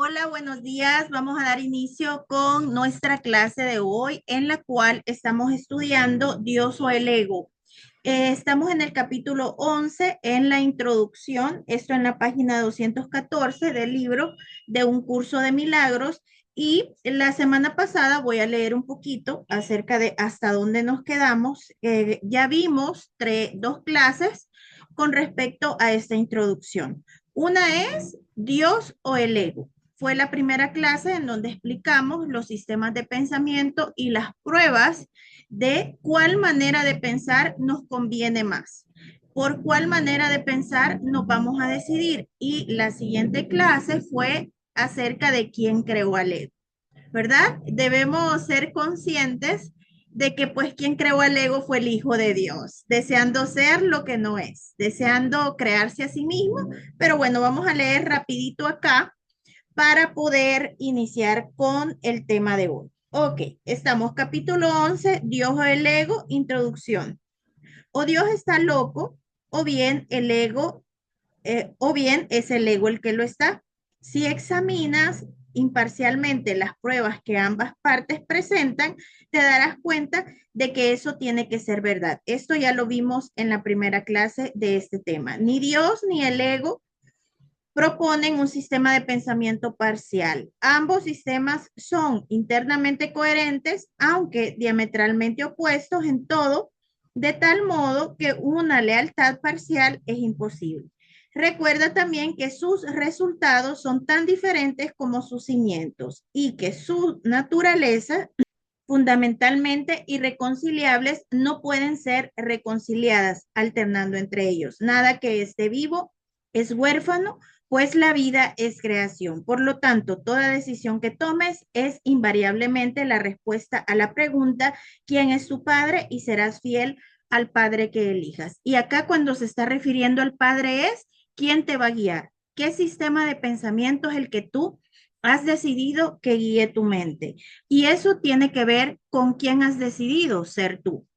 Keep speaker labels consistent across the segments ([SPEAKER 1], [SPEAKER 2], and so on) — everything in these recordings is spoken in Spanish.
[SPEAKER 1] Hola, buenos días. Vamos a dar inicio con nuestra clase de hoy en la cual estamos estudiando Dios o el ego. Estamos en el capítulo 11 en la introducción, esto en la página 214 del libro de Un Curso de Milagros. Y la semana pasada voy a leer un poquito acerca de hasta dónde nos quedamos. Ya vimos dos clases con respecto a esta introducción. Una es Dios o el ego. Fue la primera clase en donde explicamos los sistemas de pensamiento y las pruebas de cuál manera de pensar nos conviene más, por cuál manera de pensar nos vamos a decidir. Y la siguiente clase fue acerca de quién creó al ego, ¿verdad? Debemos ser conscientes de que pues quien creó al ego fue el Hijo de Dios, deseando ser lo que no es, deseando crearse a sí mismo. Pero bueno, vamos a leer rapidito acá para poder iniciar con el tema de hoy. Ok, estamos capítulo 11, Dios o el ego, introducción. O Dios está loco, o bien el ego, o bien es el ego el que lo está. Si examinas imparcialmente las pruebas que ambas partes presentan, te darás cuenta de que eso tiene que ser verdad. Esto ya lo vimos en la primera clase de este tema. Ni Dios ni el ego proponen un sistema de pensamiento parcial. Ambos sistemas son internamente coherentes, aunque diametralmente opuestos en todo, de tal modo que una lealtad parcial es imposible. Recuerda también que sus resultados son tan diferentes como sus cimientos y que su naturaleza fundamentalmente irreconciliables no pueden ser reconciliadas alternando entre ellos. Nada que esté vivo es huérfano, pues la vida es creación. Por lo tanto, toda decisión que tomes es invariablemente la respuesta a la pregunta, ¿quién es tu padre? Y serás fiel al padre que elijas. Y acá cuando se está refiriendo al padre es, ¿quién te va a guiar? ¿Qué sistema de pensamiento es el que tú has decidido que guíe tu mente? Y eso tiene que ver con quién has decidido ser tú.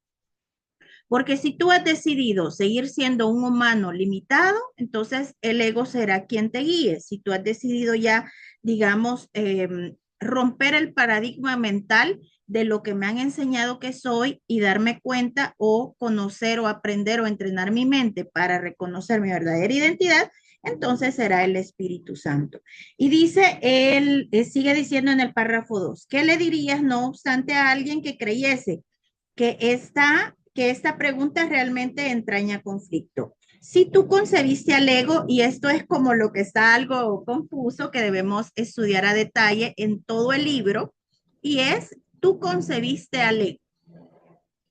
[SPEAKER 1] Porque si tú has decidido seguir siendo un humano limitado, entonces el ego será quien te guíe. Si tú has decidido ya, digamos, romper el paradigma mental de lo que me han enseñado que soy y darme cuenta o conocer o aprender o entrenar mi mente para reconocer mi verdadera identidad, entonces será el Espíritu Santo. Y dice, él sigue diciendo en el párrafo 2, ¿qué le dirías no obstante a alguien que creyese que esta pregunta realmente entraña conflicto? Si tú concebiste al ego, y esto es como lo que está algo confuso, que debemos estudiar a detalle en todo el libro, y es, tú concebiste al ego.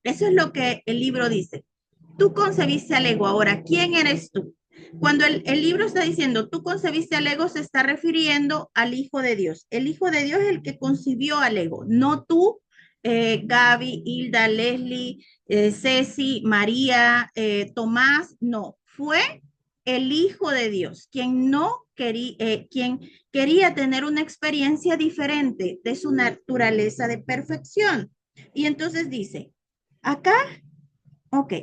[SPEAKER 1] Eso es lo que el libro dice. Tú concebiste al ego. Ahora, ¿quién eres tú? Cuando el libro está diciendo, tú concebiste al ego, se está refiriendo al Hijo de Dios. El Hijo de Dios es el que concibió al ego, no tú, Gaby, Hilda, Leslie, Ceci, María, Tomás, no. Fue el Hijo de Dios quien no quería, quien quería tener una experiencia diferente de su naturaleza de perfección. Y entonces dice, acá, ok,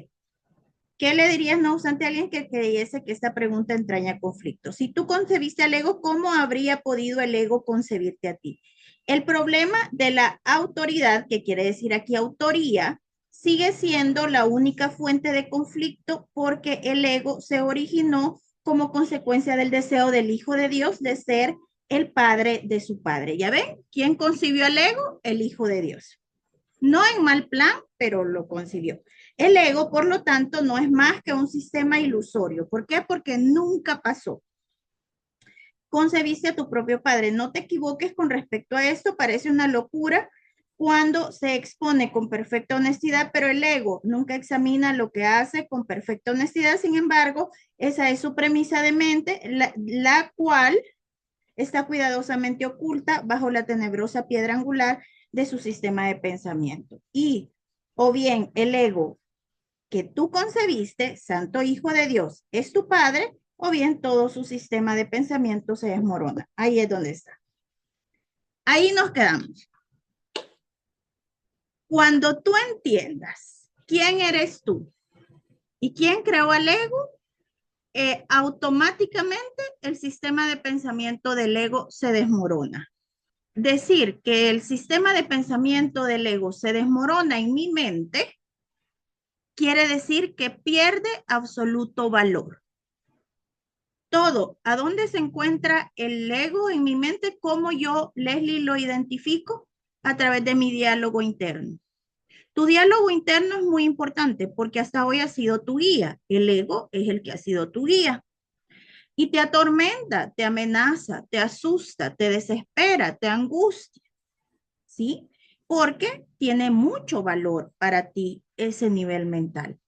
[SPEAKER 1] ¿qué le dirías, no obstante, a alguien que creyese que esta pregunta entraña conflicto? Si tú concebiste al ego, ¿cómo habría podido el ego concebirte a ti? El problema de la autoridad, que quiere decir aquí autoría, sigue siendo la única fuente de conflicto porque el ego se originó como consecuencia del deseo del Hijo de Dios de ser el padre de su padre. ¿Ya ven? ¿Quién concibió al ego? El Hijo de Dios. No en mal plan, pero lo concibió. El ego, por lo tanto, no es más que un sistema ilusorio. ¿Por qué? Porque nunca pasó. Concebiste a tu propio padre. No te equivoques con respecto a esto. Parece una locura cuando se expone con perfecta honestidad, pero el ego nunca examina lo que hace con perfecta honestidad. Sin embargo, esa es su premisa de mente, la cual está cuidadosamente oculta bajo la tenebrosa piedra angular de su sistema de pensamiento. Y o bien el ego que tú concebiste, Santo Hijo de Dios, es tu padre, o bien todo su sistema de pensamiento se desmorona. Ahí es donde está. Ahí nos quedamos. Cuando tú entiendas quién eres tú y quién creó al ego, automáticamente el sistema de pensamiento del ego se desmorona. Decir que el sistema de pensamiento del ego se desmorona en mi mente quiere decir que pierde absoluto valor. Todo, ¿a dónde se encuentra el ego en mi mente? ¿Cómo yo, Leslie, lo identifico? A través de mi diálogo interno. Tu diálogo interno es muy importante porque hasta hoy ha sido tu guía. El ego es el que ha sido tu guía. Y te atormenta, te amenaza, te asusta, te desespera, te angustia, ¿sí? Porque tiene mucho valor para ti ese nivel mental.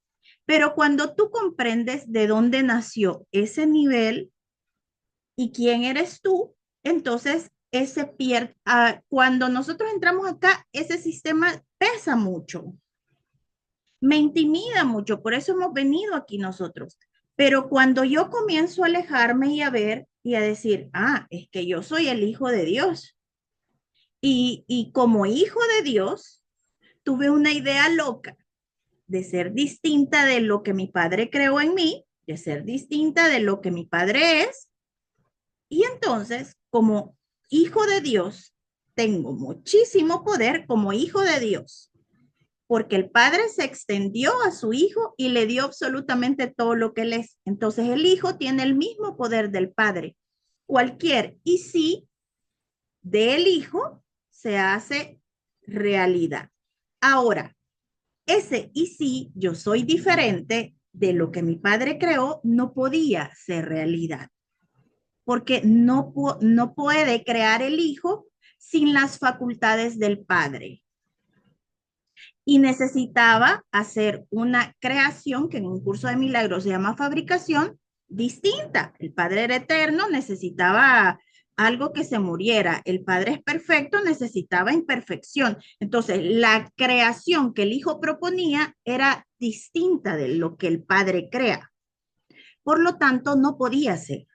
[SPEAKER 1] Pero cuando tú comprendes de dónde nació ese nivel y quién eres tú, entonces ese pierde, cuando nosotros entramos acá, ese sistema pesa mucho, me intimida mucho, por eso hemos venido aquí nosotros. Pero cuando yo comienzo a alejarme y a ver y a decir, es que yo soy el hijo de Dios. Y como hijo de Dios, tuve una idea loca de ser distinta de lo que mi padre creó en mí, de ser distinta de lo que mi padre es. Y entonces, como hijo de Dios, tengo muchísimo poder como hijo de Dios porque el padre se extendió a su hijo y le dio absolutamente todo lo que él es. Entonces el hijo tiene el mismo poder del padre. Cualquier y sí del hijo se hace realidad. Ahora, ese y sí, yo soy diferente de lo que mi padre creó, no podía ser realidad, porque no puede crear el hijo sin las facultades del padre y necesitaba hacer una creación que en un curso de milagros se llama fabricación distinta. El Padre era eterno, necesitaba algo que se muriera. El Padre es perfecto, necesitaba imperfección. Entonces, la creación que el Hijo proponía era distinta de lo que el Padre crea. Por lo tanto, no podía ser.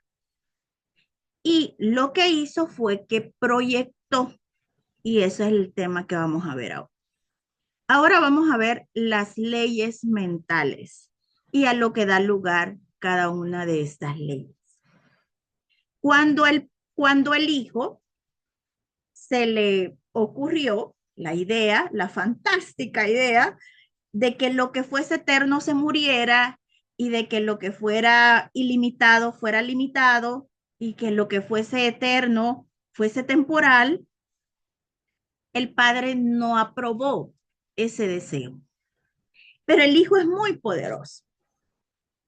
[SPEAKER 1] Y lo que hizo fue que proyectó, y ese es el tema que vamos a ver ahora. Ahora vamos a ver las leyes mentales y a lo que da lugar cada una de estas leyes. Cuando el hijo se le ocurrió la idea, la fantástica idea de que lo que fuese eterno se muriera y de que lo que fuera ilimitado fuera limitado y que lo que fuese eterno fuese temporal, el padre no aprobó ese deseo. Pero el hijo es muy poderoso.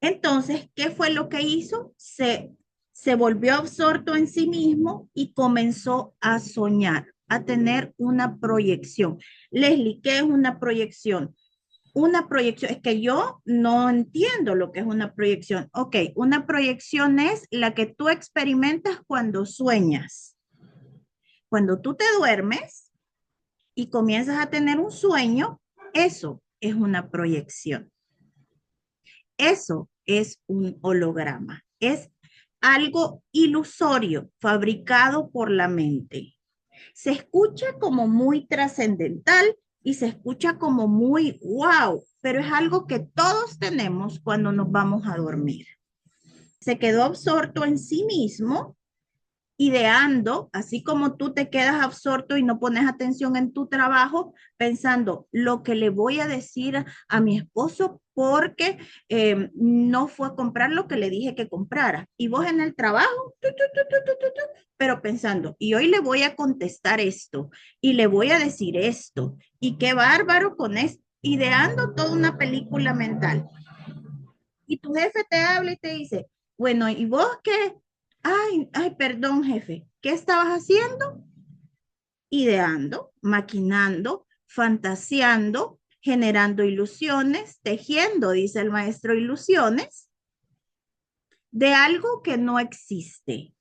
[SPEAKER 1] Entonces, ¿qué fue lo que hizo? Se volvió absorto en sí mismo y comenzó a soñar, a tener una proyección. Leslie, ¿qué es una proyección? Una proyección, es que yo no entiendo lo que es una proyección. Ok, una proyección es la que tú experimentas cuando sueñas. Cuando tú te duermes y comienzas a tener un sueño, eso es una proyección. Eso es un holograma. Es algo ilusorio, fabricado por la mente. Se escucha como muy trascendental y se escucha como muy wow, pero es algo que todos tenemos cuando nos vamos a dormir. Se quedó absorto en sí mismo ideando, así como tú te quedas absorto y no pones atención en tu trabajo, pensando lo que le voy a decir a mi esposo porque no fue a comprar lo que le dije que comprara. Y vos en el trabajo, pero pensando, y hoy le voy a contestar esto, y le voy a decir esto, y qué bárbaro con esto, ideando toda una película mental. Y tu jefe te habla y te dice, bueno, ¿y vos qué? Perdón, jefe, ¿qué estabas haciendo? Ideando, maquinando, fantaseando, generando ilusiones, tejiendo, dice el maestro, ilusiones de algo que no existe,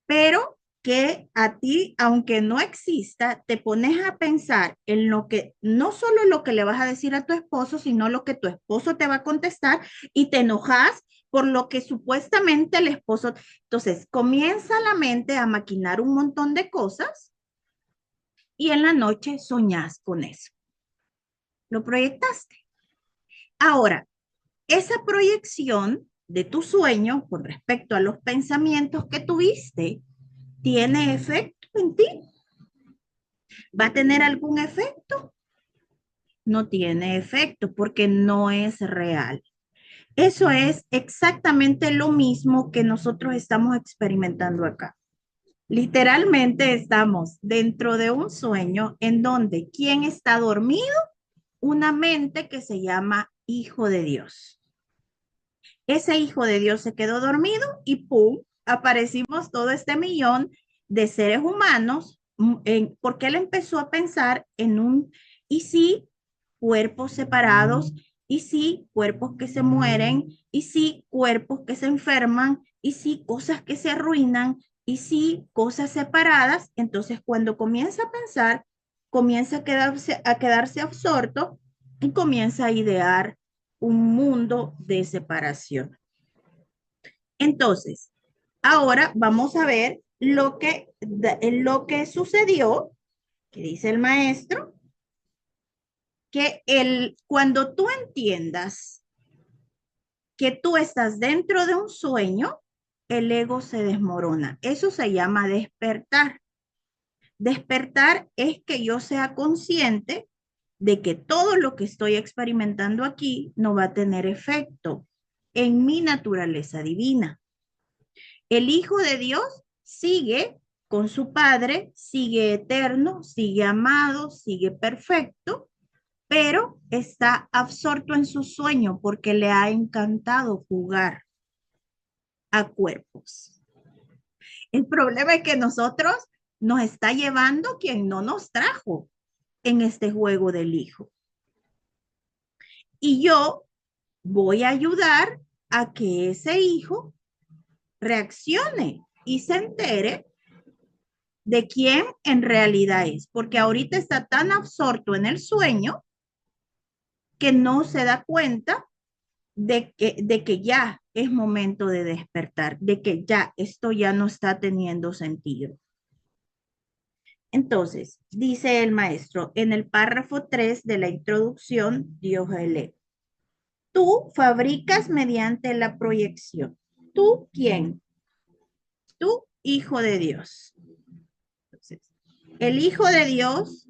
[SPEAKER 1] pero que a ti, aunque no exista, te pones a pensar en lo que, no solo lo que le vas a decir a tu esposo, sino lo que tu esposo te va a contestar y te enojas por lo que supuestamente el esposo, entonces comienza la mente a maquinar un montón de cosas y en la noche soñás con eso. Lo proyectaste. Ahora, esa proyección de tu sueño con respecto a los pensamientos que tuviste tiene efecto en ti. ¿Va a tener algún efecto? No tiene efecto porque no es real. Eso es exactamente lo mismo que nosotros estamos experimentando acá. Literalmente estamos dentro de un sueño en donde ¿quién está dormido? Una mente que se llama Hijo de Dios. Ese Hijo de Dios se quedó dormido y ¡pum! Aparecimos todo este millón de seres humanos porque él empezó a pensar en ¿y si cuerpos separados? ¿Y si cuerpos que se mueren? ¿Y si cuerpos que se enferman? ¿Y si cosas que se arruinan? ¿Y si cosas separadas? Entonces, cuando comienza a pensar, comienza a quedarse absorto y comienza a idear un mundo de separación. Entonces, ahora vamos a ver lo que sucedió, que dice el maestro, que cuando tú entiendas que tú estás dentro de un sueño, el ego se desmorona. Eso se llama despertar. Despertar es que yo sea consciente de que todo lo que estoy experimentando aquí no va a tener efecto en mi naturaleza divina. El Hijo de Dios sigue con su Padre, sigue eterno, sigue amado, sigue perfecto, pero está absorto en su sueño porque le ha encantado jugar a cuerpos. El problema es que nosotros nos está llevando quien no nos trajo en este juego del Hijo. Y yo voy a ayudar a que ese hijo reaccione y se entere de quién en realidad es, porque ahorita está tan absorto en el sueño que no se da cuenta de que ya es momento de despertar, de que ya esto ya no está teniendo sentido. Entonces, dice el maestro en el párrafo 3 de la introducción, Dios lee. Tú fabricas mediante la proyección. ¿Tú quién? Tú, hijo de Dios. Entonces, el Hijo de Dios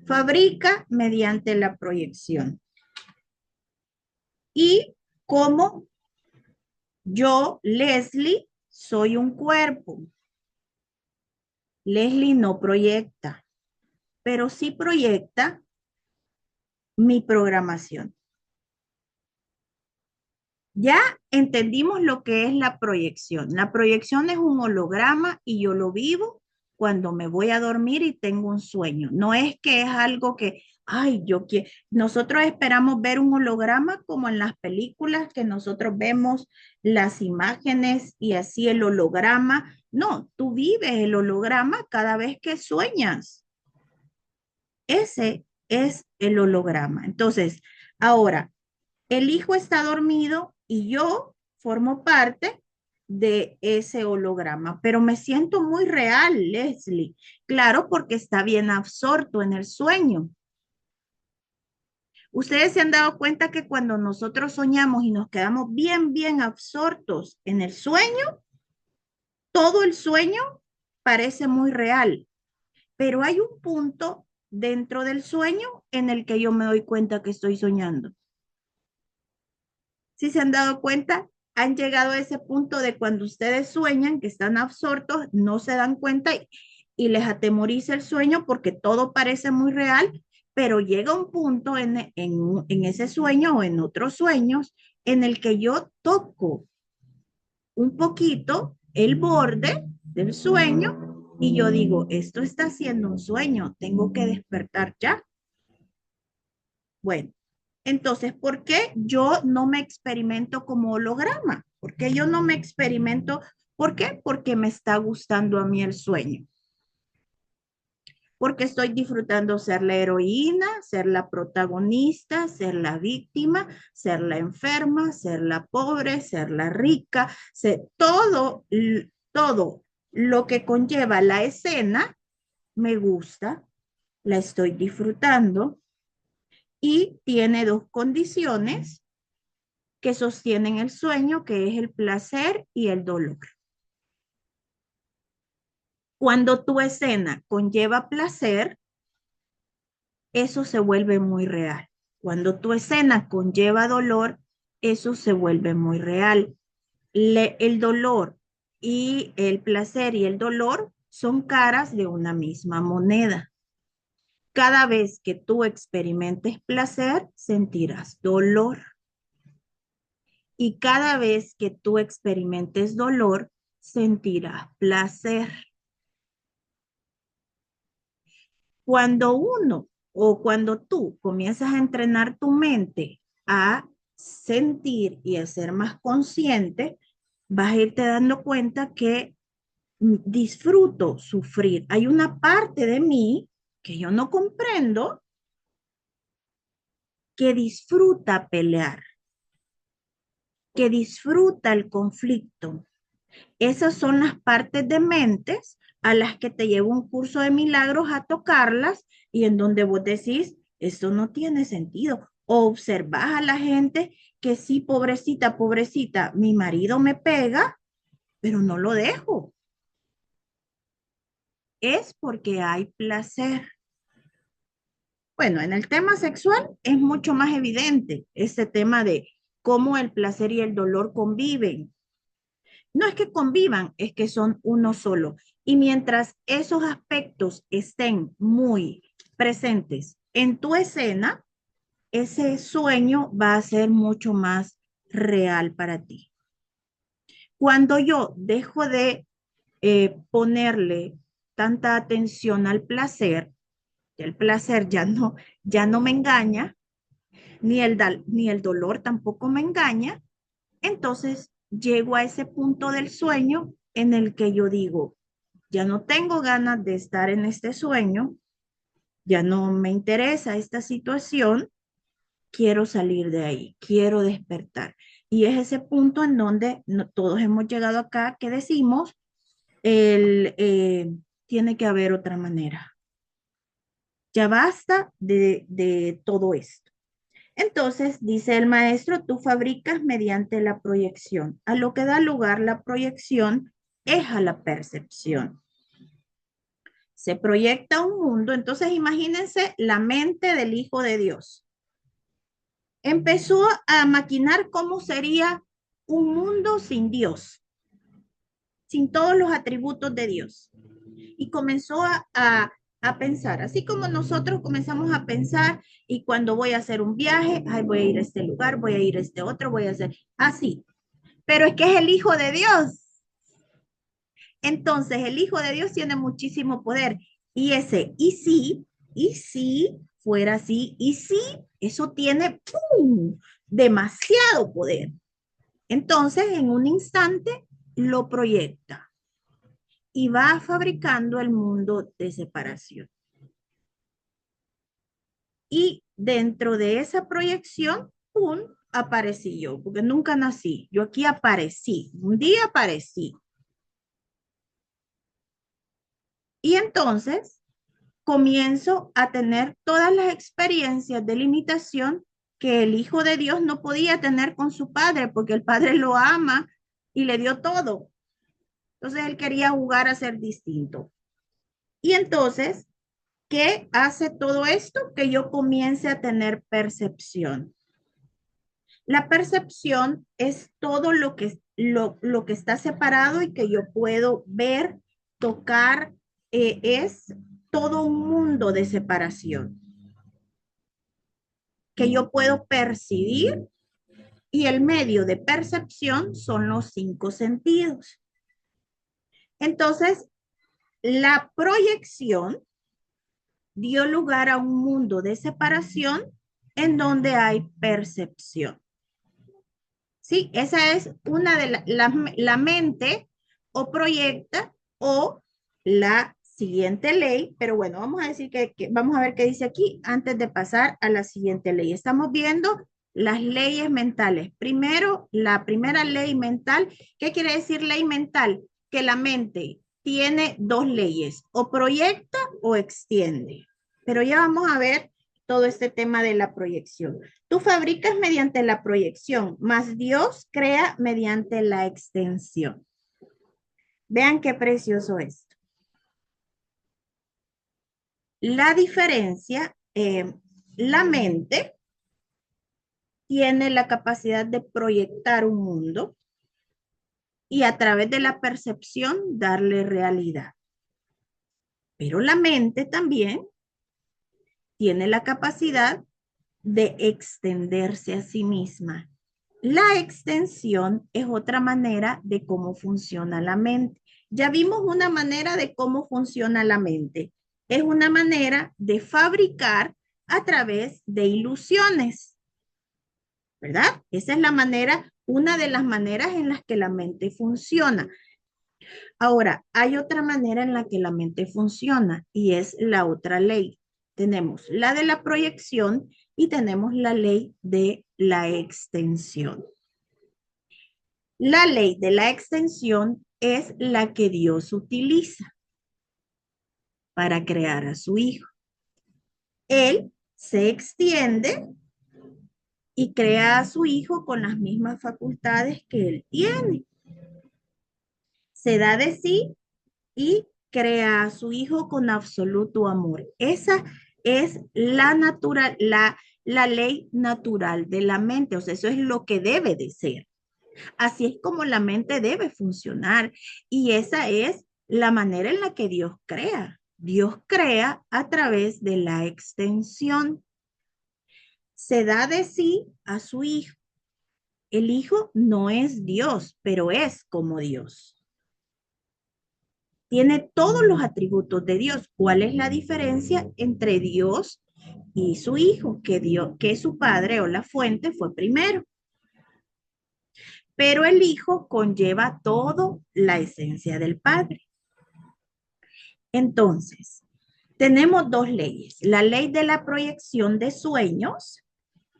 [SPEAKER 1] fabrica mediante la proyección. Y como yo, Leslie, soy un cuerpo. Leslie no proyecta, pero sí proyecta mi programación. Ya entendimos lo que es la proyección. La proyección es un holograma y yo lo vivo cuando me voy a dormir y tengo un sueño. No es que es algo que, ay, yo quiero. Nosotros esperamos ver un holograma como en las películas que nosotros vemos las imágenes y así el holograma. No, tú vives el holograma cada vez que sueñas. Ese es el holograma. Entonces, ahora, el hijo está dormido y yo formo parte de ese holograma, pero me siento muy real, Leslie. Claro, porque está bien absorto en el sueño. Ustedes se han dado cuenta que cuando nosotros soñamos y nos quedamos bien, bien absortos en el sueño, todo el sueño parece muy real, pero hay un punto dentro del sueño en el que yo me doy cuenta que estoy soñando. Si se han dado cuenta, han llegado a ese punto de cuando ustedes sueñan que están absortos, no se dan cuenta y les atemoriza el sueño porque todo parece muy real, pero llega un punto en ese sueño o en otros sueños en el que yo toco un poquito el borde del sueño y yo digo, esto está siendo un sueño, tengo que despertar ya. Bueno, entonces, ¿por qué yo no me experimento como holograma? ¿Por qué yo no me experimento? ¿Por qué? Porque me está gustando a mí el sueño. Porque estoy disfrutando ser la heroína, ser la protagonista, ser la víctima, ser la enferma, ser la pobre, ser la rica, ser todo lo que conlleva la escena, me gusta, la estoy disfrutando y tiene dos condiciones que sostienen el sueño, que es el placer y el dolor. Cuando tu escena conlleva placer, eso se vuelve muy real. Cuando tu escena conlleva dolor, eso se vuelve muy real. El dolor y el placer y el dolor son caras de una misma moneda. Cada vez que tú experimentes placer, sentirás dolor. Y cada vez que tú experimentes dolor, sentirás placer. Cuando uno o cuando tú comienzas a entrenar tu mente a sentir y a ser más consciente, vas a irte dando cuenta que disfruto sufrir. Hay una parte de mí que yo no comprendo que disfruta pelear, que disfruta el conflicto. Esas son las partes de mentes a las que te lleva un curso de milagros a tocarlas y en donde vos decís, esto no tiene sentido. O observas a la gente que sí, pobrecita, pobrecita, mi marido me pega, pero no lo dejo. Es porque hay placer. Bueno, en el tema sexual es mucho más evidente este tema de cómo el placer y el dolor conviven. No es que convivan, es que son uno solo. Y mientras esos aspectos estén muy presentes en tu escena, ese sueño va a ser mucho más real para ti. Cuando yo dejo de ponerle tanta atención al placer, el placer ya no me engaña, ni el dolor tampoco me engaña, entonces llego a ese punto del sueño en el que yo digo, ya no tengo ganas de estar en este sueño, ya no me interesa esta situación, quiero salir de ahí, quiero despertar. Y es ese punto en donde todos hemos llegado acá que decimos, el, tiene que haber otra manera. Ya basta de todo esto. Entonces, dice el maestro, tú fabricas mediante la proyección. A lo que da lugar la proyección es a la percepción. Se proyecta un mundo, entonces imagínense la mente del Hijo de Dios. Empezó a maquinar cómo sería un mundo sin Dios, sin todos los atributos de Dios. Y comenzó a pensar, así como nosotros comenzamos a pensar y cuando voy a hacer un viaje, ay, voy a ir a este lugar, voy a ir a este otro, voy a hacer así. Pero es que es el Hijo de Dios. Entonces, el Hijo de Dios tiene muchísimo poder. Y ese, y si fuera así, y si, eso tiene ¡pum! Demasiado poder. Entonces, en un instante, lo proyecta y va fabricando el mundo de separación. Y dentro de esa proyección, ¡pum! Aparecí yo, porque nunca nací. Yo aquí aparecí, un día aparecí. Y entonces comienzo a tener todas las experiencias de limitación que el Hijo de Dios no podía tener con su Padre, porque el Padre lo ama y le dio todo. Entonces él quería jugar a ser distinto. Y entonces, ¿qué hace todo esto? Que yo comience a tener percepción. La percepción es todo lo que está separado y que yo puedo ver, tocar, es todo un mundo de separación que yo puedo percibir y el medio de percepción son los 5 sentidos. Entonces, la proyección dio lugar a un mundo de separación en donde hay percepción. Sí, esa es una de la mente o proyecta o la siguiente ley, pero bueno, vamos a decir vamos a ver qué dice aquí antes de pasar a la siguiente ley. Estamos viendo las leyes mentales. Primero, la primera ley mental. ¿Qué quiere decir ley mental? Que la mente tiene dos leyes, o proyecta o extiende. Pero ya vamos a ver todo este tema de la proyección. Tú fabricas mediante la proyección, más Dios crea mediante la extensión. Vean qué precioso es. La diferencia, la mente tiene la capacidad de proyectar un mundo y a través de la percepción darle realidad. Pero la mente también tiene la capacidad de extenderse a sí misma. La extensión es otra manera de cómo funciona la mente. Ya vimos una manera de cómo funciona la mente. Es una manera de fabricar a través de ilusiones, ¿verdad? Esa es la manera, una de las maneras en las que la mente funciona. Ahora, hay otra manera en la que la mente funciona y es la otra ley. Tenemos la de la proyección y tenemos la ley de la extensión. La ley de la extensión es la que Dios utiliza para crear a su hijo. Él se extiende y crea a su hijo con las mismas facultades que él tiene. Se da de sí y crea a su hijo con absoluto amor. Esa es la ley natural de la mente, o sea, eso es lo que debe de ser. Así es como la mente debe funcionar y esa es la manera en la que Dios crea. Dios crea a través de la extensión. Se da de sí a su hijo. El hijo no es Dios, pero es como Dios. Tiene todos los atributos de Dios. ¿Cuál es la diferencia entre Dios y su hijo? Que su padre o la fuente fue primero. Pero el hijo conlleva todo la esencia del padre. Entonces, tenemos dos leyes. La ley de la proyección de sueños,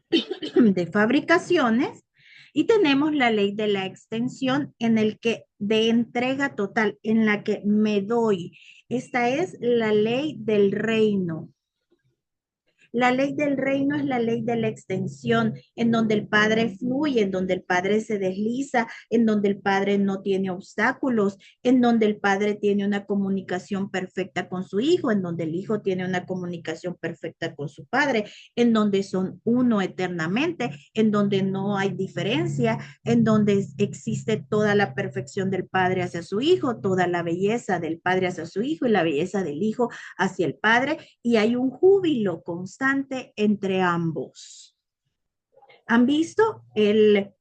[SPEAKER 1] de fabricaciones, y tenemos la ley de la extensión en el que de entrega total, en la que me doy. Esta es la ley del reino. La ley del reino es la ley de la extensión, en donde el Padre fluye, en donde el Padre se desliza, en donde el Padre no tiene obstáculos, en donde el Padre tiene una comunicación perfecta con su Hijo, en donde el Hijo tiene una comunicación perfecta con su Padre, en donde son uno eternamente, en donde no hay diferencia, en donde existe toda la perfección del Padre hacia su Hijo, toda la belleza del Padre hacia su Hijo y la belleza del Hijo hacia el Padre, y hay un júbilo constante entre ambos. ¿Han visto el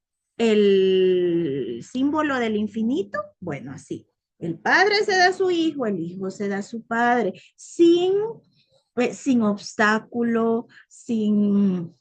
[SPEAKER 1] símbolo del infinito? Bueno, así. El Padre se da a su Hijo, el Hijo se da a su Padre, sin obstáculo, sin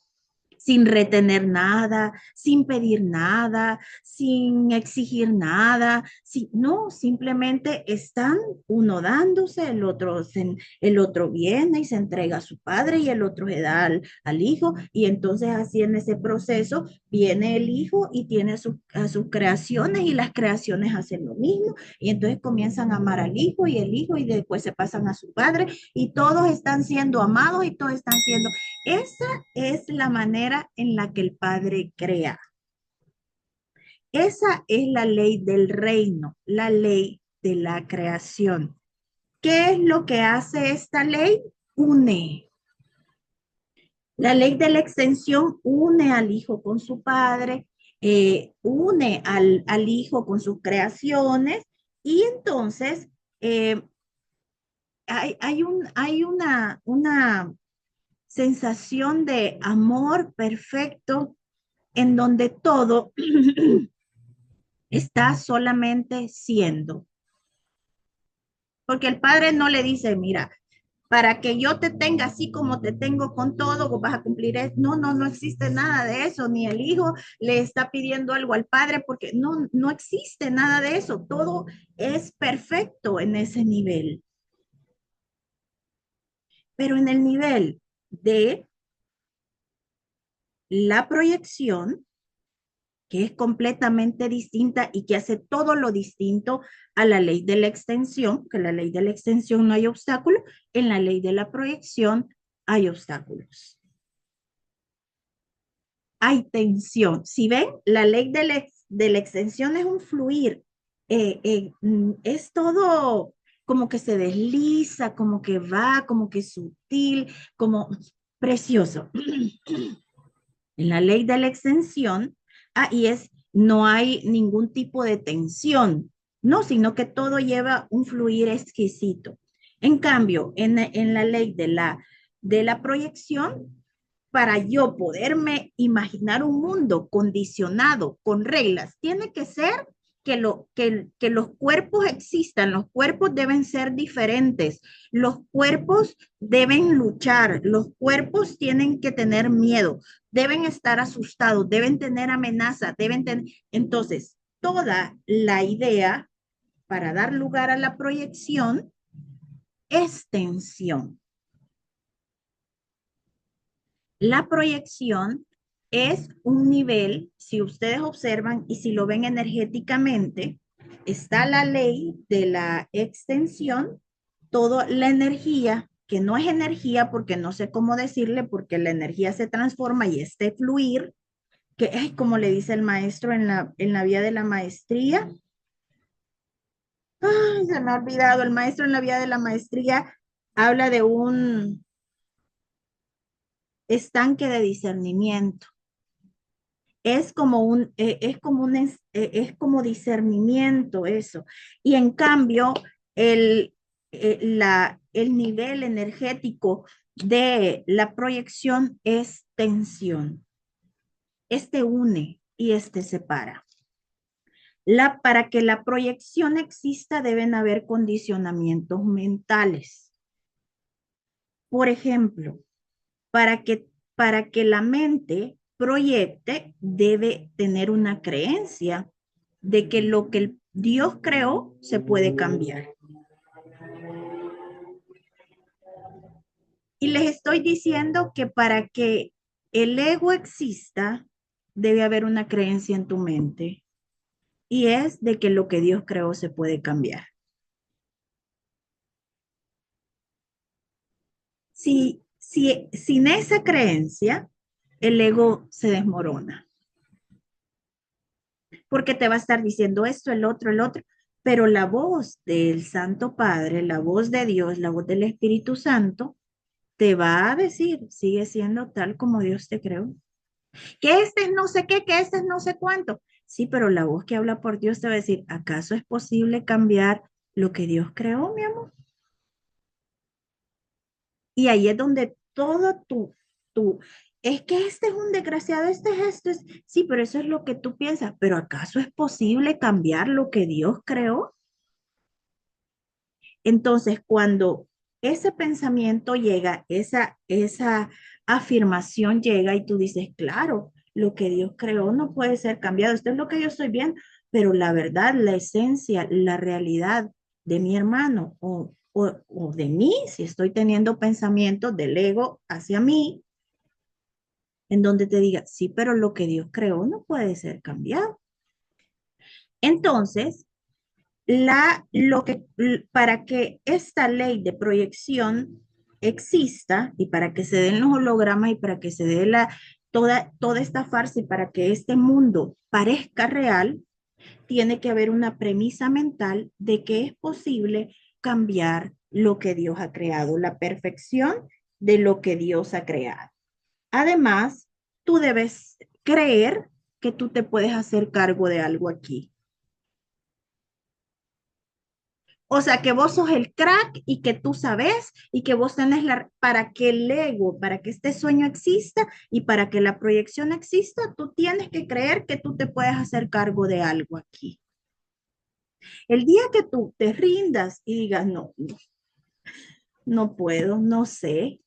[SPEAKER 1] retener nada, sin pedir nada, sin exigir nada. No, simplemente están uno dándose, el otro viene y se entrega a su padre y el otro se da al hijo. Y entonces así en ese proceso viene el hijo y tiene a sus creaciones y las creaciones hacen lo mismo. Y entonces comienzan a amar al hijo y después se pasan a su padre y todos están siendo amados y todos están siendo... Esa es la manera en la que el Padre crea. Esa es la ley del reino, la ley de la creación. ¿Qué es lo que hace esta ley? Une. La ley de la extensión une al hijo con su padre, une al hijo con sus creaciones y entonces hay una sensación de amor perfecto en donde todo está solamente siendo. Porque el padre no le dice, mira, para que yo te tenga así como te tengo con todo, vos vas a cumplir eso. No, no, no existe nada de eso. Ni el hijo le está pidiendo algo al padre porque no, no existe nada de eso. Todo es perfecto en ese nivel. Pero en el nivel de la proyección, que es completamente distinta y que hace todo lo distinto a la ley de la extensión, que en la ley de la extensión no hay obstáculo, en la ley de la proyección hay obstáculos. hay tensión. Si ven, la ley de la extensión es un fluir. Es todo como que se desliza, como que va, como que sutil, como precioso. En la ley de la extensión, y es, no hay ningún tipo de tensión, no, sino que todo lleva un fluir exquisito. En cambio, en la ley de la proyección, para yo poderme imaginar un mundo condicionado con reglas, tiene que ser que los cuerpos existan, los cuerpos deben ser diferentes, los cuerpos deben luchar, los cuerpos tienen que tener miedo, deben estar asustados, deben tener amenaza, deben tener... Entonces, toda la idea para dar lugar a la proyección es tensión. La proyección es un nivel, si ustedes observan y si lo ven energéticamente, está la ley de la extensión, toda la energía, que no es energía porque no sé cómo decirle, porque la energía se transforma y este fluir, que es como le dice el maestro en la vía de la maestría. Ay, se me ha olvidado, el maestro en la vía de la maestría habla de un estanque de discernimiento. Es como discernimiento eso. Y en cambio, el nivel energético de la proyección es tensión. Este une y este separa. Para que la proyección exista deben haber condicionamientos mentales. Por ejemplo, para que, para que la mente proyecte, debe tener una creencia de que lo que Dios creó se puede cambiar. Y les estoy diciendo que para que el ego exista, debe haber una creencia en tu mente. Y es de que lo que Dios creó se puede cambiar. Sin esa creencia, el ego se desmorona, porque te va a estar diciendo esto, el otro, pero la voz del Santo Padre, la voz de Dios, la voz del Espíritu Santo, te va a decir, sigue siendo tal como Dios te creó. Que este es no sé qué, que este es no sé cuánto. Sí, pero la voz que habla por Dios te va a decir, ¿acaso es posible cambiar lo que Dios creó, mi amor? Y ahí es donde todo es que este es un desgraciado, este es esto, sí, pero eso es lo que tú piensas, pero ¿acaso es posible cambiar lo que Dios creó? Entonces, cuando ese pensamiento llega, esa afirmación llega y tú dices, claro, lo que Dios creó no puede ser cambiado, esto es lo que yo estoy viendo, pero la verdad, la esencia, la realidad de mi hermano o de mí, si estoy teniendo pensamientos del ego hacia mí, en donde te diga, sí, pero lo que Dios creó no puede ser cambiado. Entonces, para que esta ley de proyección exista y para que se den los hologramas y para que se dé toda esta farsa y para que este mundo parezca real, tiene que haber una premisa mental de que es posible cambiar lo que Dios ha creado, la perfección de lo que Dios ha creado. Además, tú debes creer que tú te puedes hacer cargo de algo aquí. O sea, que vos sos el crack y que tú sabes y que vos tenés para que el ego, para que este sueño exista y para que la proyección exista, tú tienes que creer que tú te puedes hacer cargo de algo aquí. El día que tú te rindas y digas, no, no puedo, no sé,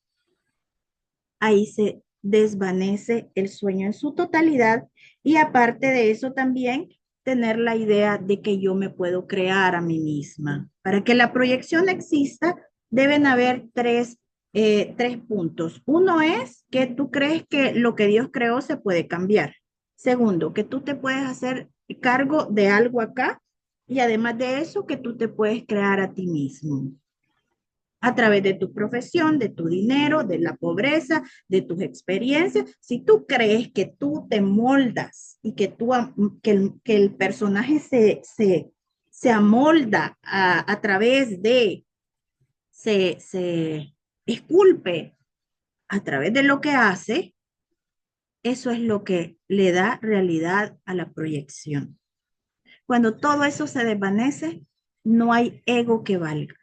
[SPEAKER 1] ahí se desvanece el sueño en su totalidad y aparte de eso también tener la idea de que yo me puedo crear a mí misma. Para que la proyección exista, deben haber tres puntos. Uno es que tú crees que lo que Dios creó se puede cambiar. Segundo, que tú te puedes hacer cargo de algo acá y además de eso, que tú te puedes crear a ti mismo. a través de tu profesión, de tu dinero, de la pobreza, de tus experiencias. Si tú crees que tú te moldas y que, que el personaje se amolda a través de, se esculpe a través de lo que hace, eso es lo que le da realidad a la proyección. Cuando todo eso se desvanece, no hay ego que valga.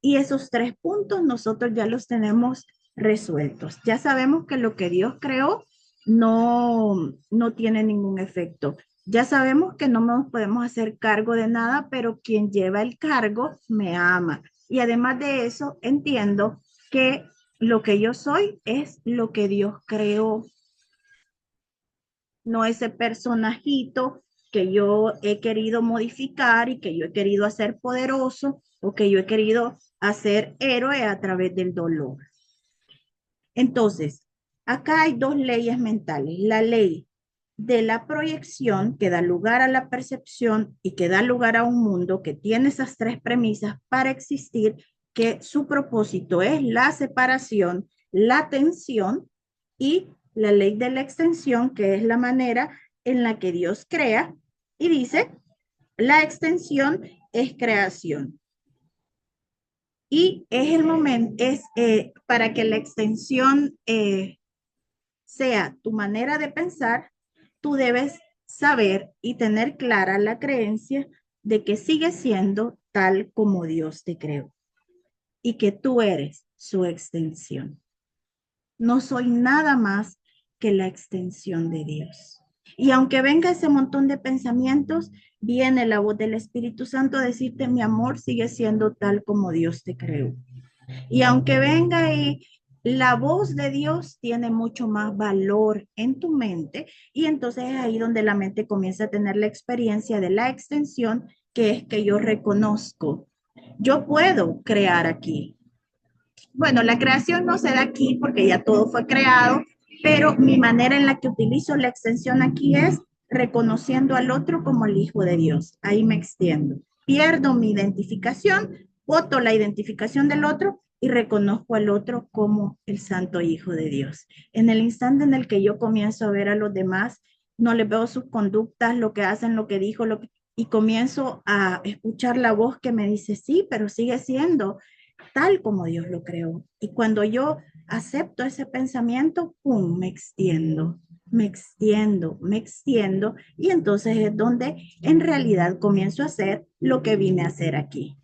[SPEAKER 1] Y esos 3 puntos nosotros ya los tenemos resueltos. Ya sabemos que lo que Dios creó no tiene ningún efecto. Ya sabemos que no nos podemos hacer cargo de nada, pero quien lleva el cargo me ama. Y además de eso, entiendo que lo que yo soy es lo que Dios creó, no ese personajito que yo he querido modificar y que yo he querido hacer poderoso o que yo he querido hacer héroe a través del dolor. Entonces, acá hay 2 leyes mentales. La ley de la proyección que da lugar a la percepción y que da lugar a un mundo que tiene esas 3 premisas para existir, que su propósito es la separación, la tensión y la ley de la extensión, que es la manera en la que Dios crea y dice, la extensión es creación. Y es el momento, para que la extensión sea tu manera de pensar, tú debes saber y tener clara la creencia de que sigue siendo tal como Dios te creó y que tú eres su extensión. No soy nada más que la extensión de Dios. Y aunque venga ese montón de pensamientos, viene la voz del Espíritu Santo a decirte, mi amor sigue siendo tal como Dios te creó. Y aunque venga y la voz de Dios tiene mucho más valor en tu mente y entonces es ahí donde la mente comienza a tener la experiencia de la extensión, que es que yo reconozco, yo puedo crear aquí. Bueno, la creación no se da aquí porque ya todo fue creado, pero mi manera en la que utilizo la extensión aquí es reconociendo al otro como el Hijo de Dios. Ahí me extiendo. Pierdo mi identificación, voto la identificación del otro y reconozco al otro como el Santo Hijo de Dios. En el instante en el que yo comienzo a ver a los demás, no les veo sus conductas, lo que hacen, lo que dijo, y comienzo a escuchar la voz que me dice, sí, pero sigue siendo tal como Dios lo creó. Y cuando yo acepto ese pensamiento, ¡pum!, me extiendo, me extiendo, me extiendo. Y entonces es donde en realidad comienzo a hacer lo que vine a hacer aquí,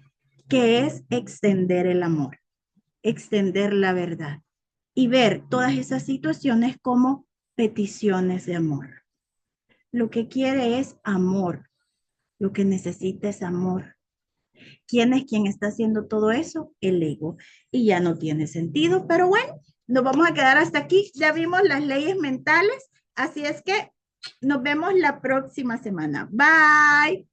[SPEAKER 1] que es extender el amor, extender la verdad y ver todas esas situaciones como peticiones de amor. Lo que quiere es amor, lo que necesita es amor. ¿Quién es quien está haciendo todo eso? El ego. Y ya no tiene sentido, pero bueno, nos vamos a quedar hasta aquí. Ya vimos las leyes mentales, así es que nos vemos la próxima semana. Bye.